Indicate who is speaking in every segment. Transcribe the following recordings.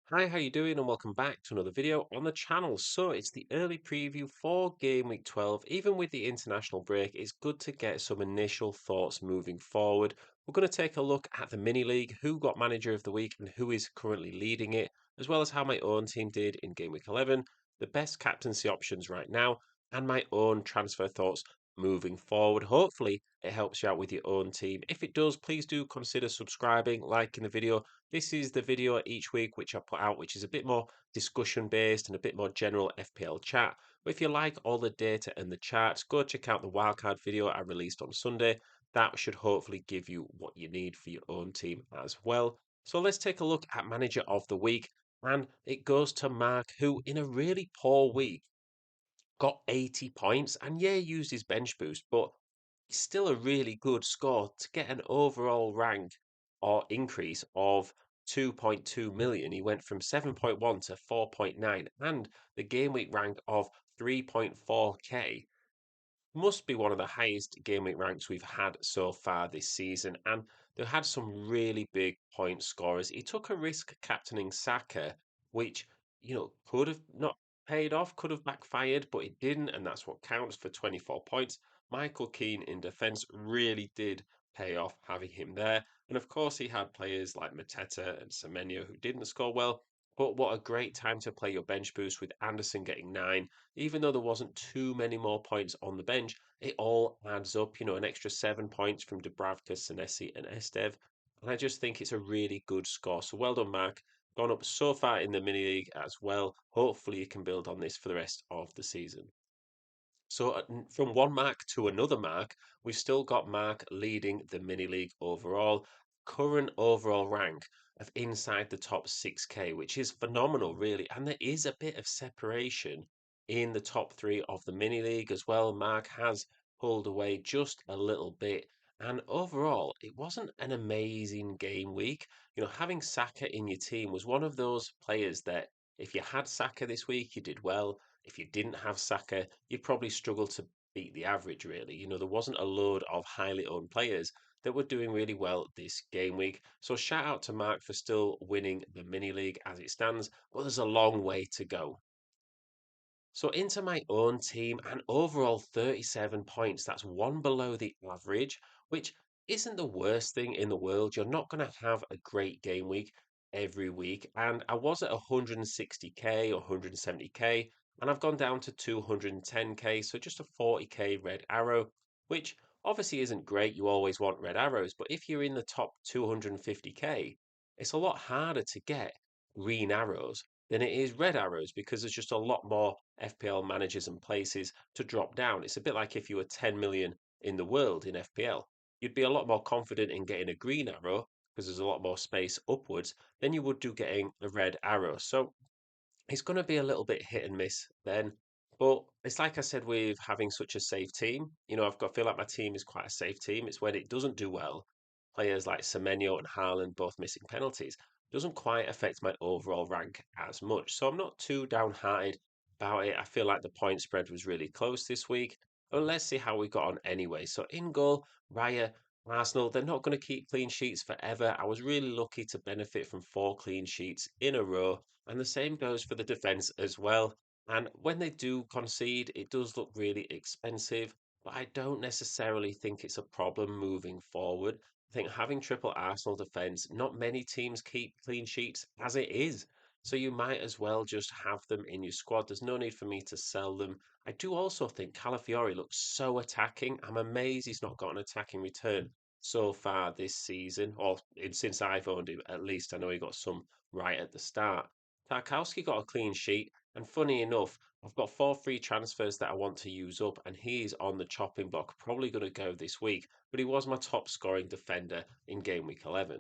Speaker 1: Hi, how you doing? And welcome back to another video on the channel. So it's the early preview for Game Week 12. Even with the international break, it's good to get some initial thoughts moving forward. We're going to take a look at the mini league, who got manager of the week and who is currently leading it, as well as how my own team did in Game Week 11, the best captaincy options right now, and my own transfer thoughts moving forward. Hopefully, it helps you out with your own team. If it does, please do consider subscribing, liking the video. This is the video each week which I put out, which is a bit more discussion based and a bit more general FPL chat. But if you like all the data and the charts, go check out the wildcard video I released on Sunday. That should hopefully give you what you need for your own team as well. So let's take a look at manager of the week. And it goes to Mark, who in a really poor week got 80 points and yeah, used his bench boost, but it's still a really good score to get an overall rank or increase of 2.2 million. He went from 7.1 to 4.9 and the game week rank of 3.4k must be one of the highest game week ranks we've had so far this season. And they had some really big point scorers. He took a risk captaining Saka, which, could have not paid off, could have backfired, but it didn't. And that's what counts for 24 points. Michael Keane in defence really did pay off having him there. And of course, he had players like Mateta and Semenyo who didn't score well. But what a great time to play your bench boost with Anderson getting 9. Even though there wasn't too many more points on the bench, it all adds up. An extra 7 points from Dubravka, Senesi, and Estev. And I just think it's a really good score. So well done, Mark. Gone up so far in the mini league as well. Hopefully, you can build on this for the rest of the season. So from one mark to another mark, we've still got Mark leading the mini league overall. Current overall rank of inside the top 6k, which is phenomenal, really. And there is a bit of separation in the top three of the mini league as well. Mark has pulled away just a little bit. And overall, it wasn't an amazing game week. Having Saka in your team was one of those players that if you had Saka this week, you did well. If you didn't have Saka, you'd probably struggle to beat the average, really. There wasn't a load of highly owned players that were doing really well this game week. So shout out to Mark for still winning the mini league as it stands, but there's a long way to go. So into my own team, and overall 37 points. That's one below the average, which isn't the worst thing in the world. You're not going to have a great game week every week. And I was at 160k or 170k, and I've gone down to 210k. So just a 40k red arrow, which obviously isn't great. You always want red arrows, but if you're in the top 250k, it's a lot harder to get green arrows than it is red arrows because there's just a lot more FPL managers and places to drop down. It's a bit like if you were 10 million in the world in FPL. You'd be a lot more confident in getting a green arrow because there's a lot more space upwards than you would do getting a red arrow. So it's going to be a little bit hit and miss then. But it's like I said with having such a safe team. Feel like my team is quite a safe team. It's when it doesn't do well, players like Semenyo and Haaland both missing penalties, doesn't quite affect my overall rank as much. So I'm not too downhearted about it. I feel like the point spread was really close this week. But let's see how we got on anyway. So in goal, Raya, Arsenal, they're not going to keep clean sheets forever. I was really lucky to benefit from 4 clean sheets in a row. And the same goes for the defence as well. And when they do concede, it does look really expensive, but I don't necessarily think it's a problem moving forward. I think having triple Arsenal defence, not many teams keep clean sheets as it is. So you might as well just have them in your squad. There's no need for me to sell them. I do also think Calafiori looks so attacking. I'm amazed he's not got an attacking return so far this season, or since I've owned him at least. I know he got some right at the start. Tarkowski got a clean sheet, and funny enough, I've got 4 free transfers that I want to use up, and he's on the chopping block, probably going to go this week. But he was my top scoring defender in game week 11.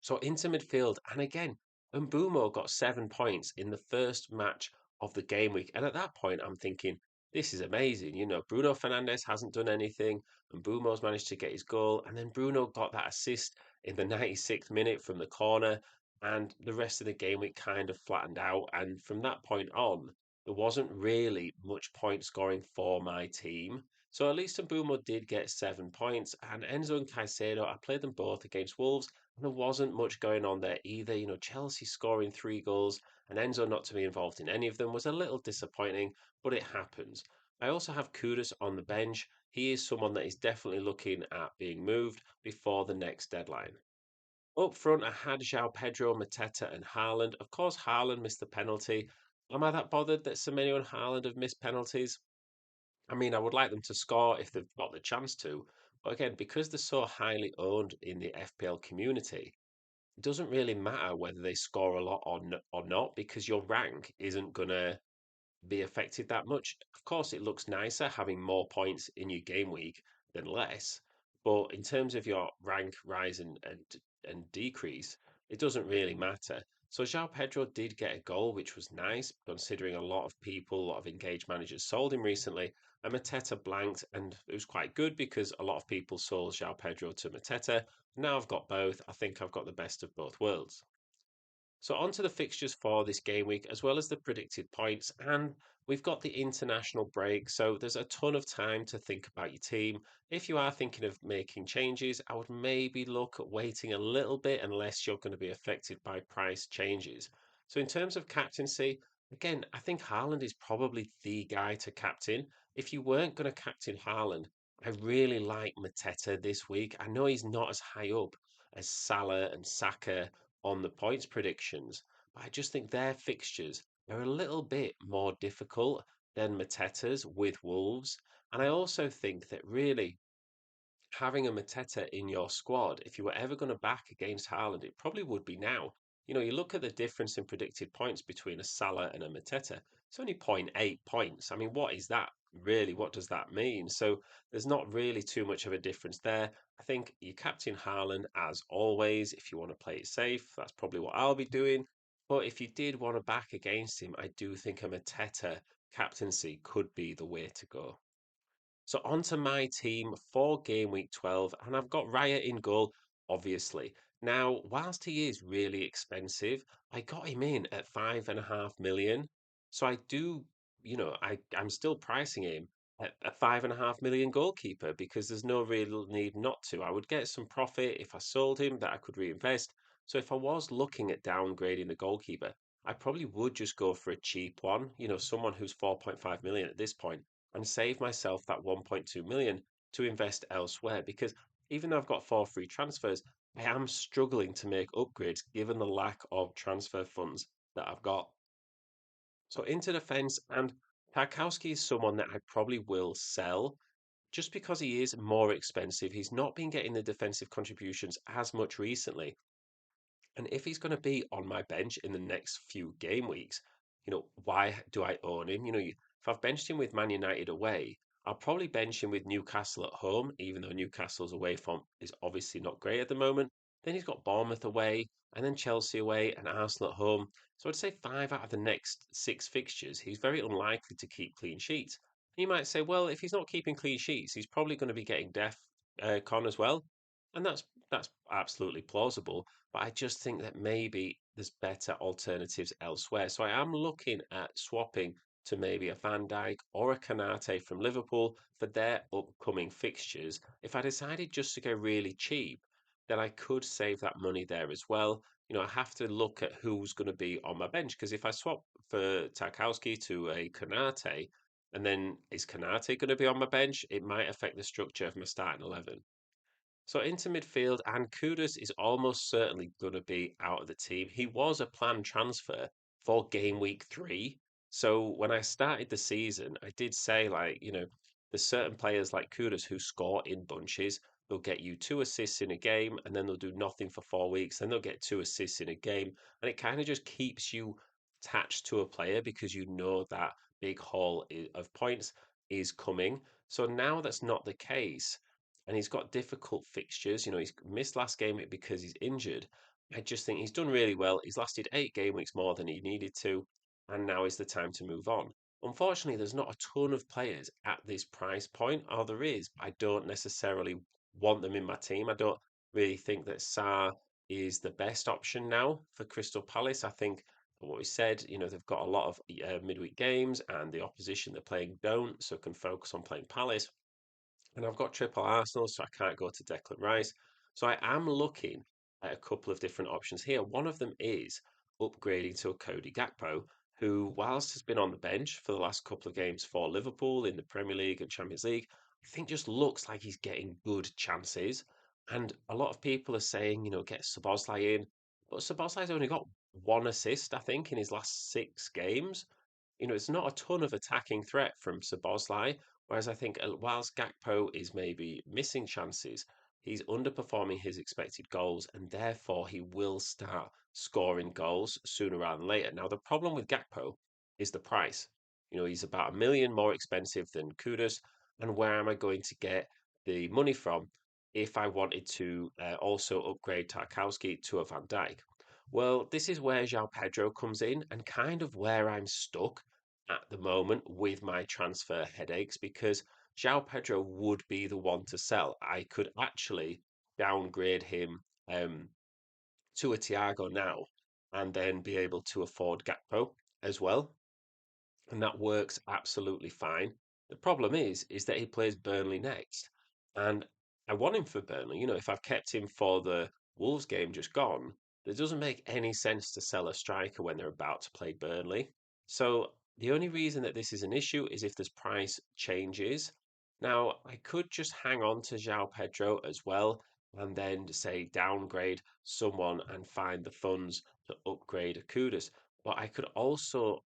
Speaker 1: So into midfield, and again, Mbumo got 7 points in the first match of the game week. And at that point, I'm thinking, this is amazing. Bruno Fernandes hasn't done anything, and Mbumo's managed to get his goal. And then Bruno got that assist in the 96th minute from the corner, and the rest of the game week kind of flattened out. And from that point on, there wasn't really much point scoring for my team. So at least Mbumo did get 7 points, and Enzo and Caicedo, I played them both against Wolves, and there wasn't much going on there either. Chelsea scoring 3 goals and Enzo not to be involved in any of them was a little disappointing, but it happens. I also have Kudus on the bench. He is someone that is definitely looking at being moved before the next deadline. Up front, I had João Pedro, Mateta, and Haaland. Of course, Haaland missed the penalty. Am I that bothered that Semenyo and Haaland have missed penalties? I mean, I would like them to score if they've got the chance to. But again, because they're so highly owned in the FPL community, it doesn't really matter whether they score a lot or not because your rank isn't going to be affected that much. Of course, it looks nicer having more points in your game week than less, but in terms of your rank rise and decrease, it doesn't really matter. So João Pedro did get a goal, which was nice, considering a lot of people, a lot of engaged managers sold him recently. And Mateta blanked, and it was quite good because a lot of people sold João Pedro to Mateta. Now I've got both. I think I've got the best of both worlds. So on to the fixtures for this game week, as well as the predicted points. And we've got the international break, so there's a ton of time to think about your team. If you are thinking of making changes, I would maybe look at waiting a little bit unless you're going to be affected by price changes. So in terms of captaincy, again, I think Haaland is probably the guy to captain. If you weren't going to captain Haaland, I really like Mateta this week. I know he's not as high up as Salah and Saka on the points predictions, but I just think their fixtures are a little bit more difficult than Mateta's with Wolves. And I also think that really having a Mateta in your squad, if you were ever going to back against Haaland, it probably would be now. You look at the difference in predicted points between a Salah and a Mateta. It's only zero point 0.8 points. I mean, what is that really? What does that mean? So there's not really too much of a difference there. I think you captain Haaland as always. If you want to play it safe, that's probably what I'll be doing. But if you did want to back against him, I do think a Mateta captaincy could be the way to go. So onto my team for game week 12, and I've got Raya in goal, obviously. Now, whilst he is really expensive, I got him in at 5.5 million. So I do, I'm still pricing him at a 5.5 million goalkeeper because there's no real need not to. I would get some profit if I sold him that I could reinvest. So if I was looking at downgrading the goalkeeper, I probably would just go for a cheap one, someone who's 4.5 million at this point and save myself that 1.2 million to invest elsewhere because even though I've got 4 free transfers, I am struggling to make upgrades given the lack of transfer funds that I've got. So into defence, and Tarkowski is someone that I probably will sell just because he is more expensive. He's not been getting the defensive contributions as much recently. And if he's going to be on my bench in the next few game weeks, why do I own him? If I've benched him with Man United away, I'll probably bench him with Newcastle at home, even though Newcastle's away form is obviously not great at the moment. Then he's got Bournemouth away, and then Chelsea away, and Arsenal at home. So I'd say 5 out of the next 6 fixtures, he's very unlikely to keep clean sheets. And you might say, well, if he's not keeping clean sheets, he's probably going to be getting death con as well, and that's absolutely plausible. But I just think that maybe there's better alternatives elsewhere. So I am looking at swapping to maybe a Van Dijk or a Kanate from Liverpool for their upcoming fixtures. If I decided just to go really cheap, then I could save that money there as well. I have to look at who's going to be on my bench because if I swap for Tarkowski to a Kanate, and then is Kanate going to be on my bench? It might affect the structure of my starting 11. So into midfield, and Kudus is almost certainly going to be out of the team. He was a planned transfer for game week 3. So when I started the season, I did say, there's certain players like Kudus who score in bunches. They'll get you 2 assists in a game, and then they'll do nothing for 4 weeks. Then they'll get 2 assists in a game. And it kind of just keeps you attached to a player because you know that big haul of points is coming. So now that's not the case and he's got difficult fixtures. He's missed last game because he's injured. I just think he's done really well. He's lasted 8 game weeks more than he needed to, and now is the time to move on. Unfortunately, there's not a ton of players at this price point, or there is. I don't necessarily want them in my team. I don't really think that Saar is the best option now for Crystal Palace. I think what we said, they've got a lot of midweek games, and the opposition they're playing don't, so can focus on playing Palace. And I've got triple Arsenal, so I can't go to Declan Rice. So I am looking at a couple of different options here. One of them is upgrading to a Cody Gakpo, who, whilst has been on the bench for the last couple of games for Liverpool in the Premier League and Champions League, I think just looks like he's getting good chances. And a lot of people are saying, get Szoboszlai in, but Szoboszlai's only got one assist, I think, in his last 6 games. It's not a ton of attacking threat from Szoboszlai, whereas I think whilst Gakpo is maybe missing chances, he's underperforming his expected goals, and therefore he will start scoring goals sooner rather than later. Now, the problem with Gakpo is the price. He's about 1 million more expensive than Kudus, and where am I going to get the money from if I wanted to also upgrade Tarkowski to a Van Dijk? Well, this is where João Pedro comes in and kind of where I'm stuck at the moment with my transfer headaches because João Pedro would be the one to sell. I could actually downgrade him to a Thiago now and then be able to afford Gakpo as well. And that works absolutely fine. The problem is that he plays Burnley next. And I want him for Burnley. If I've kept him for the Wolves game just gone, it doesn't make any sense to sell a striker when they're about to play Burnley. So the only reason that this is an issue is if this price changes. Now, I could just hang on to João Pedro as well and then say downgrade someone and find the funds to upgrade a Kudus. But I could also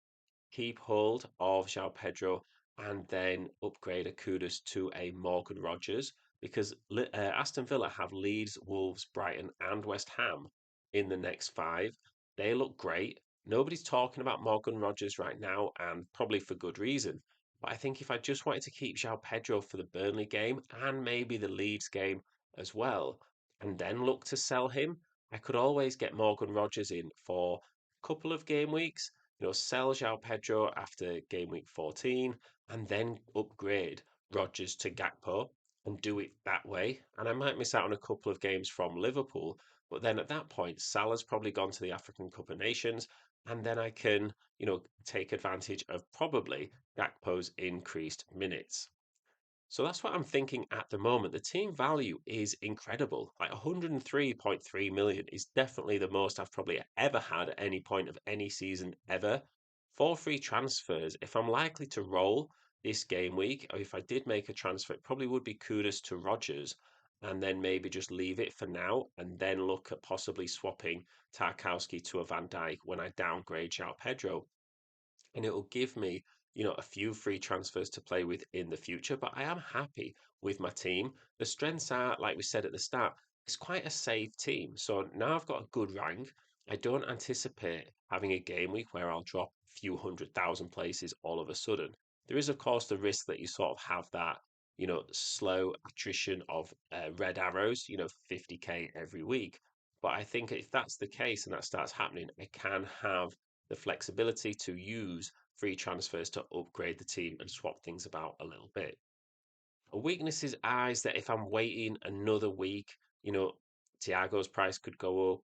Speaker 1: keep hold of João Pedro and then upgrade a Kudus to a Morgan Rogers because Aston Villa have Leeds, Wolves, Brighton, and West Ham in the next 5. They look great. Nobody's talking about Morgan Rogers right now, and probably for good reason. But I think if I just wanted to keep João Pedro for the Burnley game and maybe the Leeds game as well, and then look to sell him, I could always get Morgan Rogers in for a couple of game weeks, sell João Pedro after game week 14 and then upgrade Rodgers to Gakpo and do it that way. And I might miss out on a couple of games from Liverpool, but then at that point, Salah's probably gone to the African Cup of Nations, and then I can, take advantage of probably Gakpo's increased minutes. So that's what I'm thinking at the moment. The team value is incredible. Like 103.3 million is definitely the most I've probably ever had at any point of any season ever. For free transfers, if I'm likely to roll this game week, or if I did make a transfer, it probably would be Kudus to Rogers, and then maybe just leave it for now, and then look at possibly swapping Tarkowski to a Van Dijk when I downgrade João Pedro, and it will give me, a few free transfers to play with in the future. But I am happy with my team. The strengths are, like we said at the start, it's quite a safe team. So now I've got a good rank. I don't anticipate having a game week where I'll drop a few 100,000 places all of a sudden. There is, of course, the risk that you sort of have that, slow attrition of red arrows, 50k every week. But I think if that's the case and that starts happening, I can have the flexibility to use free transfers to upgrade the team and swap things about a little bit. A weakness is that if I'm waiting another week, Thiago's price could go up,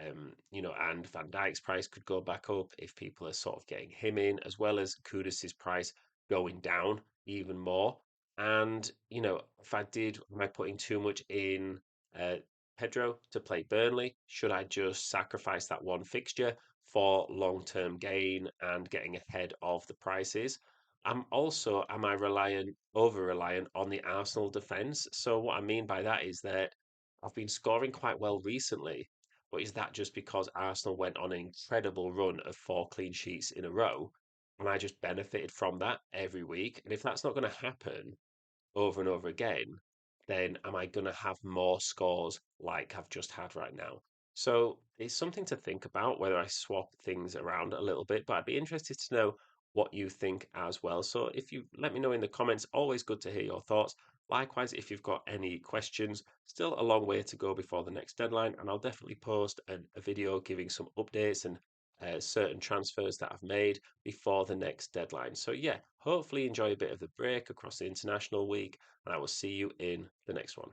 Speaker 1: and Van Dijk's price could go back up if people are sort of getting him in, as well as Kudus's price going down even more. And, if I did, am I putting too much in uh, Pedro to play Burnley? Should I just sacrifice that one fixture for long-term gain and getting ahead of the prices? Am I over reliant on the Arsenal defence? So what I mean by that is that I've been scoring quite well recently, but is that just because Arsenal went on an incredible run of 4 clean sheets in a row, and I just benefited from that every week? And if that's not going to happen over and over again, then am I going to have more scores like I've just had right now? So it's something to think about whether I swap things around a little bit, but I'd be interested to know what you think as well. So if you let me know in the comments, always good to hear your thoughts. Likewise, if you've got any questions, still a long way to go before the next deadline, and I'll definitely post a video giving some updates and certain transfers that I've made before the next deadline. So, yeah, hopefully enjoy a bit of the break across the international week, and I will see you in the next one.